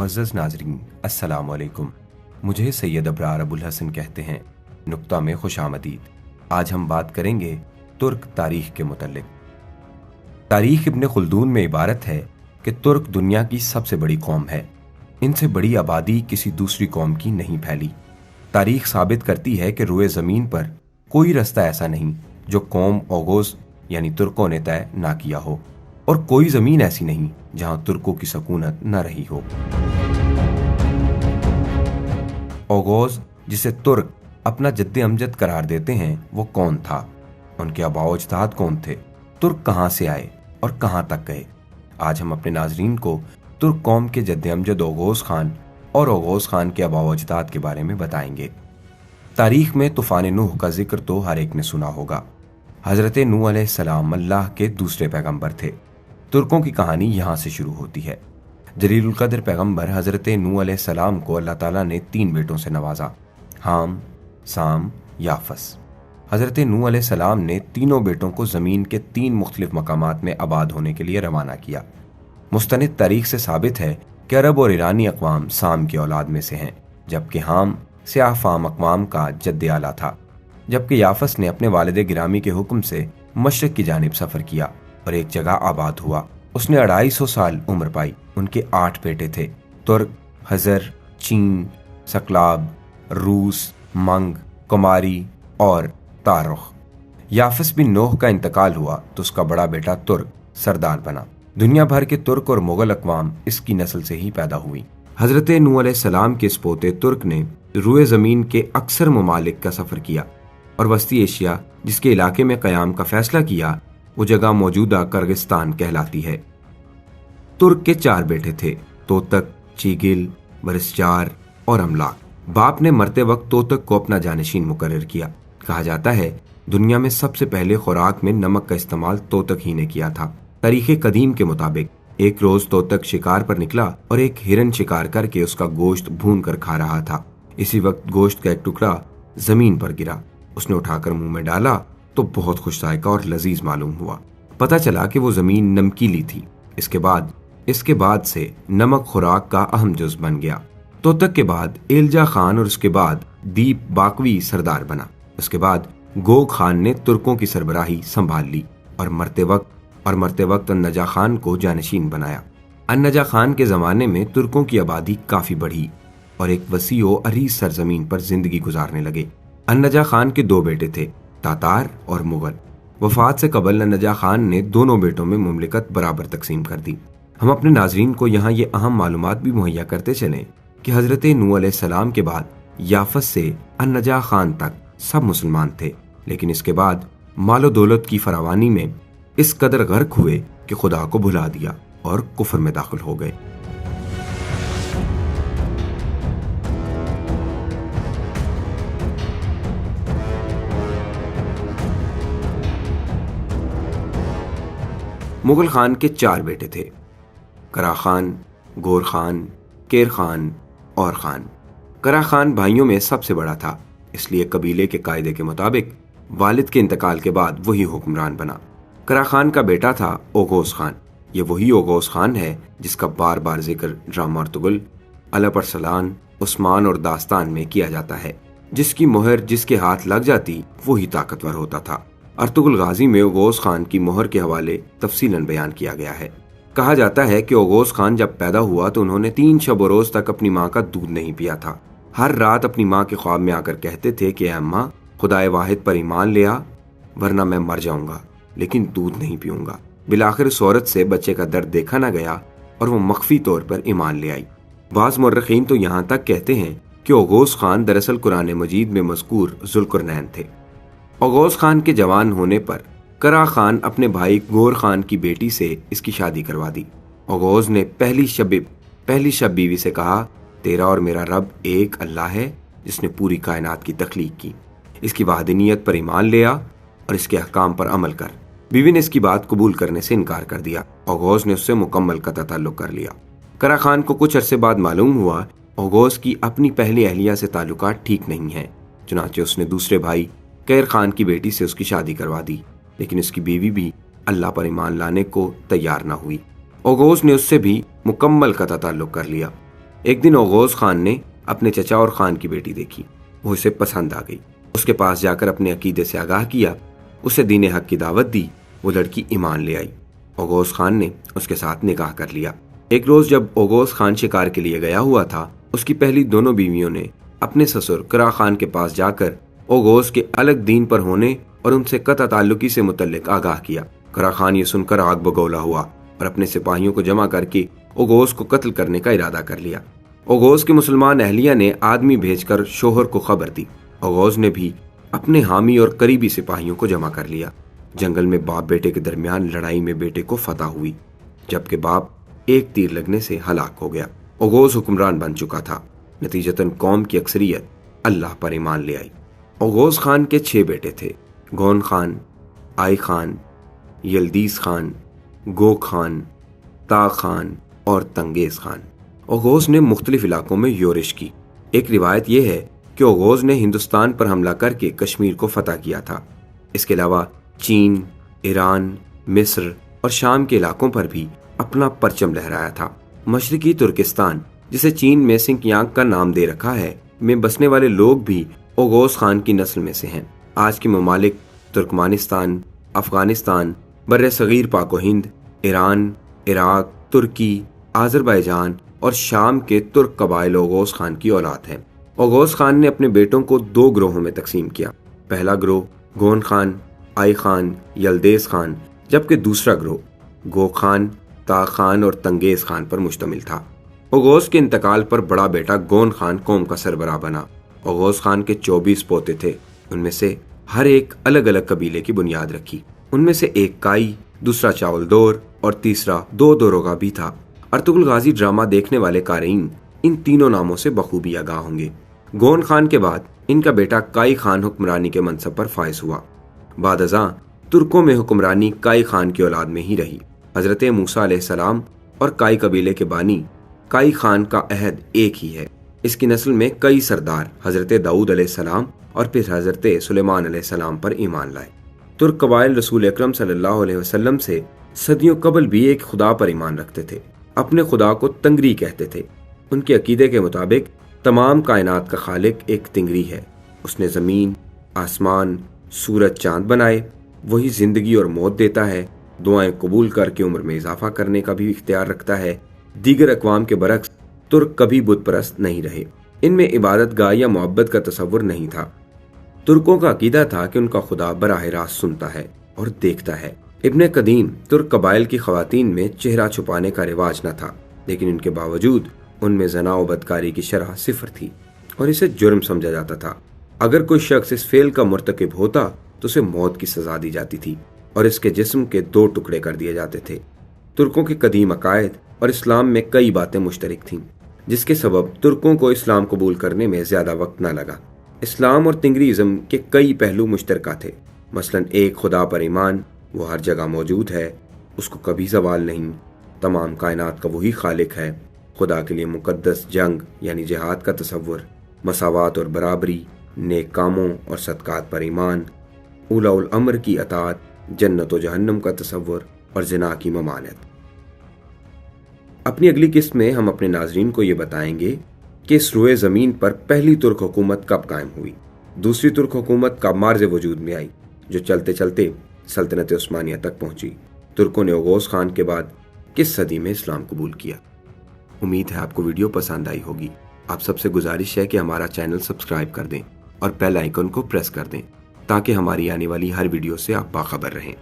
मुअज़्ज़ज़ नाज़रीन, अस्सलाम वालेकुम। मुझे सैयद अबरार अबुल हसन कहते हैं। नुक्ता में खुशामदीद। आज हम बात करेंगे तुर्क तारीख के मुतल्लिक। तारीख इब्न खुल्दून में इबारत है कि तुर्क दुनिया की सबसे बड़ी कौम है। इनसे बड़ी आबादी किसी दूसरी कौम की नहीं फैली। तारीख साबित करती है कि रुए ज़मीन पर कोई रास्ता ऐसा नहीं जो कौम ओगोस यानी तुर्कों ने तय ना किया हो, और कोई ज़मीन ऐसी नहीं जहां तुर्कों की सकूनत न रही हो। ओगोस, जिसे तुर्क अपना जद्दे अमजद करार देते हैं, वो कौन था? उनके आबाओ अजदाद कौन थे? तुर्क कहां से आए और कहां तक गए? आज हम अपने नाजरीन को तुर्क कौम के जद्दे अमजद ओगोस खान और ओगोस खान के आबाओ अजदाद के बारे में बताएंगे। तारीख में तूफान नूह का जिक्र तो हर एक ने सुना होगा। हजरत नूह अलैहिस्सलाम अल्लाह के दूसरे पैगंबर थे। तुर्कों की कहानी यहाँ से शुरू होती है। जलीलुल कद्र पैगंबर हजरत नूह अलैहिस्सलाम को अल्लाह ताला ने 3 बेटों से नवाजा, हाम, साम, याफस। हजरत नूह अलैहिस्सलाम ने तीनों बेटों को ज़मीन के 3 मुख्तलिफ मकामात में आबाद होने के लिए रवाना किया। मुस्तनिद तारीख से साबित है कि अरब और ईरानी अक़वाम साम की औलाद में से हैं, जबकि हाम स्याह फाम अक़वाम का जद्दे आला था। जबकि याफस ने अपने वालिद गिरामी के हुक्म से मशरिक़ की जानिब सफ़र किया और एक जगह आबाद हुआ। उसने 250 साल उम्र पाई। उनके 8 बेटे थे, तुर्क, हज़र, चीन, सकलाब, रूस, मंग, कुमारी और तारुख। याफस बिन नूह का इंतकाल हुआ तो उसका बड़ा बेटा तुर्क सरदार बना। दुनिया भर के तुर्क और मुगल अक़वाम इसकी नस्ल से ही पैदा हुई। हज़रत नूह अलैहिस्सलाम के इस पोते तुर्क ने रुए ज़मीन के अक्सर ममालिक का सफ़र किया और वस्ती एशिया, जिसके इलाके में क़याम का फैसला किया, वो जगह मौजूदा किर्गिस्तान कहलाती है। तुर्क के 4 बेटे थे, तोतक, चीगिल, बरिस्चार और अमलाक। बाप ने मरते वक्त तोतक को अपना जानशीन मुकर्रर किया। कहा जाता है दुनिया में सबसे पहले खुराक में नमक का इस्तेमाल तोतक ही ने किया था। तारीख़ कदीम के मुताबिक एक रोज तोतक शिकार पर निकला और एक हिरन शिकार करके उसका गोश्त भून कर खा रहा था। इसी वक्त गोश्त का एक टुकड़ा जमीन पर गिरा। उसने उठाकर मुंह में डाला तो बहुत खुश जायका और लजीज मालूम हुआ। पता चला कि वो जमीन नमकीली थी। इसके बाद से नमक खुराक का अहम जुज बन गया। तोतक के बाद एल्जा खान और उसके बाद दीप बाकवी सरदार बना। उसके बाद गो खान ने तुर्कों की सरबराही संभाल ली और मरते वक्त अन्नजा खान को जानशीन बनाया। अन्नजा खान के जमाने में तुर्कों की आबादी काफी बढ़ी और एक वसी व अरीज सरजमीन पर जिंदगी गुजारने लगे। अन्नजा खान के 2 बेटे थे, तातार और मुगल। वफात से कबल अन्नजा खान ने दोनों बेटों में मुमलिकत बराबर तकसीम कर दी। हम अपने नाजरीन को यहाँ ये अहम मालूमात भी मुहैया करते चलें कि हजरत नूह अलैहिस्सलाम के बाद याफस से अन्नजा खान तक सब मुसलमान थे, लेकिन इसके बाद मालो दौलत की फरावानी में इस कदर गर्क हुए कि खुदा को भुला दिया और कुफर में दाखिल हो गए। मुगल खान के 4 बेटे थे, करा खान, गोर खान, केर खान और खान। करा खान भाइयों में सबसे बड़ा था, इसलिए कबीले के कायदे के मुताबिक वालिद के इंतकाल के बाद वही हुक्मरान बना। करा खान का बेटा था ओगोस खान। ये वही ओगोस खान है जिसका बार बार जिक्र ड्रामा अर्तुगरुल, अलप अरसलान, उस्मान और दास्तान में किया जाता है। जिसकी मोहर जिसके हाथ लग जाती वही ताकतवर होता था। अर्तुगरुल गाजी में ओगोस खान की मोहर के हवाले तफसीलन बयान किया गया है। कहा जाता है कि ओगोस खान जब पैदा हुआ तो उन्होंने 3 शब रोज तक अपनी माँ का दूध नहीं पिया था। हर रात अपनी माँ के ख्वाब में आकर कहते थे कि अम्मा, खुदाए वाहिद पर ईमान ले आ, वरना मैं मर जाऊंगा, लेकिन दूध नहीं पीऊंगा। बिलाखिर उस औरत से बच्चे का दर्द देखा न गया और वो मख्फी तौर पर ईमान ले आई। बाज़ मुर्रखीन तो यहाँ तक कहते हैं कि ओगोस खान दरअसल कुरान मजीद में मज़कूर ज़ुल्क़रनैन थे। ओगोस खान के जवान होने पर करा खान अपने भाई गोर खान की बेटी से इसकी शादी करवा दी। ओगोस ने पहली शब बीवी से कहा, तेरा और मेरा रब एक अल्लाह है जिसने पूरी कायनात की तख्लीक की। इसकी वाहदनीयत पर ईमान ले आ और इसके अहकाम पर अमल कर। बीवी ने इसकी बात कबूल करने से इनकार कर दिया। ओगोस ने उससे मुकम्मल कतई ताल्लुक कर लिया। करा खान को कुछ अरसे बाद मालूम हुआ ओगोस की अपनी पहली अहलिया से ताल्लुकात ठीक नहीं है। चुनांचे उसने दूसरे भाई कैर खान की बेटी से उसकी शादी करवा दी, लेकिन उसकी बीवी भी अल्लाह पर ईमान लाने को तैयार न हुई। ओगोस ने उससे भी मुकम्मल कतई ताल्लुक कर लिया। एक दिन ओगोस खान ने अपने चचा और खान की बेटी देखी। वो उसे पसंद आ गई। उसके पास जाकर अपने अकीदे से आगाह किया, उसे दीन हक की दावत दी। वो लड़की ईमान ले आई। ओगोस खान ने उसके साथ निकाह कर लिया। एक रोज जब ओगोस खान शिकार के लिए गया हुआ था, उसकी पहली दोनों बीवियों ने अपने ससुर करा खान के पास जाकर ओगोस के अलग दीन पर होने और उनसे कतई ताल्लुकी से मुतल्लिक आगाह किया। करा खान ये सुनकर आग बगौला हुआ और अपने सिपाहियों को जमा करके ओगोस को कत्ल करने का इरादा कर लिया। ओगोस की मुसलमान अहलिया ने आदमी भेजकर शोहर को खबर दी। ओगोस ने भी अपने हामी और करीबी सिपाहियों को जमा कर लिया। जंगल में बाप बेटे के दरमियान लड़ाई में बेटे को फतह हुई, जबकि बाप एक तीर लगने से हलाक हो गया। ओगोस हुक्मरान बन चुका था। नतीजतन कौम की अक्सरियत अल्लाह पर ईमान ले आई। ओगोस खान के 6 बेटे थे, गौन खान, आई खान, यल्दीस खान, गो खान, ता खान और तंगेज खान। ओगोस ने मुख्तलिफ इलाकों में योरिश की। एक रिवायत यह है कि ओगोस ने हिंदुस्तान पर हमला करके कश्मीर को फतह किया था। इसके अलावा चीन, ईरान, मिस्र और शाम के इलाकों पर भी अपना परचम लहराया था। मशरिकी तुर्किस्तान, जिसे चीन में सिंकियांग का नाम दे रखा है, में बसने वाले लोग भी ओगोस खान की नस्ल में से हैं। आज के ममालिक तुर्कमानिस्तान, अफगानिस्तान, बर्रे सगीर पाको हिंद, ईरान, इराक, तुर्की, आज़रबाईजान और शाम के तुर्क कबाइल ओगोस खान की औलाद हैं। ओगोस खान ने अपने बेटों को 2 ग्रोहों में तकसीम किया। पहला ग्रोह गौन खान, आई खान, यल्देस खान, जबकि दूसरा ग्रोह गो खान, ता खान और तंगेज खान पर मुश्तमिल था। ओगोस के इंतकाल पर बड़ा बेटा गौन खान कौम का सरबराह बना। ओगोस खान के 24 पोते थे। उनमें से हर एक अलग अलग कबीले की बुनियाद रखी। उनमें से एक काई, दूसरा चावलदोर और तीसरा 2 दोरोगा भी था। अर्तुगरुल गाजी ड्रामा देखने वाले कारीन इन तीनों नामों से बखूबी आगाह होंगे। गौन खान के बाद इनका बेटा काई खान हुक्मरानी के मनसब पर फायज हुआ। बाद अज़ां तुर्कों में हुक्मरानी काई खान की औलाद में ही रही। हजरत मूसा अलैहिस्सलाम और काई कबीले के बानी काई खान का अहद एक ही है। इसकी नस्ल में कई सरदार हजरत दाऊद अलैहिस्सलाम और फिर हजरत सुलेमान अलैहिस्सलाम पर ईमान लाए। तुर्क कबाइल रसूल अकरम सल्लल्लाहु अलैहि वसल्लम से सदियों कबल भी एक खुदा पर ईमान रखते थे। अपने खुदा को तंगरी कहते थे। उनके अकीदे के मुताबिक तमाम कायनात का खालिक एक तिंगरी है। उसने ज़मीन, आसमान, सूरज, चांद बनाए। वही जिंदगी और मौत देता है। दुआएं कबूल करके उम्र में इजाफा करने का भी इख्तियार रखता है। दीगर अक़वाम के बरक्स तुर्क कभी बुत परस्त नहीं रहे। इनमें इबादत गाह या मोहब्बत का तसव्वुर नहीं था। तुर्कों का अकीदा था कि उनका खुदा बराह रास्त सुनता है और देखता है। इब्ने कदीम तुर्क कबाइल की खवातीन में चेहरा छुपाने का रिवाज न था, लेकिन इनके बावजूद उनमें जना व बदकारी की शरह 0 थी और इसे जुर्म समझा जाता था। अगर कोई शख्स इस फेल का मुर्तकिब होता तो उसे मौत की सजा दी जाती थी और इसके जिस्म के 2 टुकड़े कर दिए जाते थे। तुर्कों के कदीम अकायद और इस्लाम में कई बातें मुश्तरक थीं, जिसके सबब तुर्कों को इस्लाम कबूल करने में ज्यादा वक्त न लगा। इस्लाम और तिंगरीज़म के कई पहलू मुश्तरका थे। मसलन एक खुदा पर ईमान, वो हर जगह मौजूद है, उसको कभी ज़वाल नहीं, तमाम कायनात का वही खालिक है, खुदा के लिए मुकद्दस जंग यानी जिहाद का तसव्वुर, मसावात और बराबरी, नेक कामों और सदकात पर ईमान, उला उल अम्र की अतात, जन्नत व जहन्नम का तसव्वुर और जिना की ममानत। अपनी अगली किस्त में हम अपने नाजरीन को ये बताएंगे कि इस रुए ज़मीन पर पहली तुर्क हुकूमत कब कायम हुई, दूसरी तुर्क हुकूमत कब मार्ज़ वजूद में आई, जो चलते चलते सल्तनत उस्मानिया तक पहुंची। तुर्कों ने ओगोस खान के बाद किस सदी में इस्लाम कबूल किया। उम्मीद है आपको वीडियो पसंद आई होगी। आप सबसे गुजारिश है कि हमारा चैनल सब्सक्राइब कर दें और बेल आइकन को प्रेस कर दें ताकि हमारी आने वाली हर वीडियो से आप बाखबर रहें।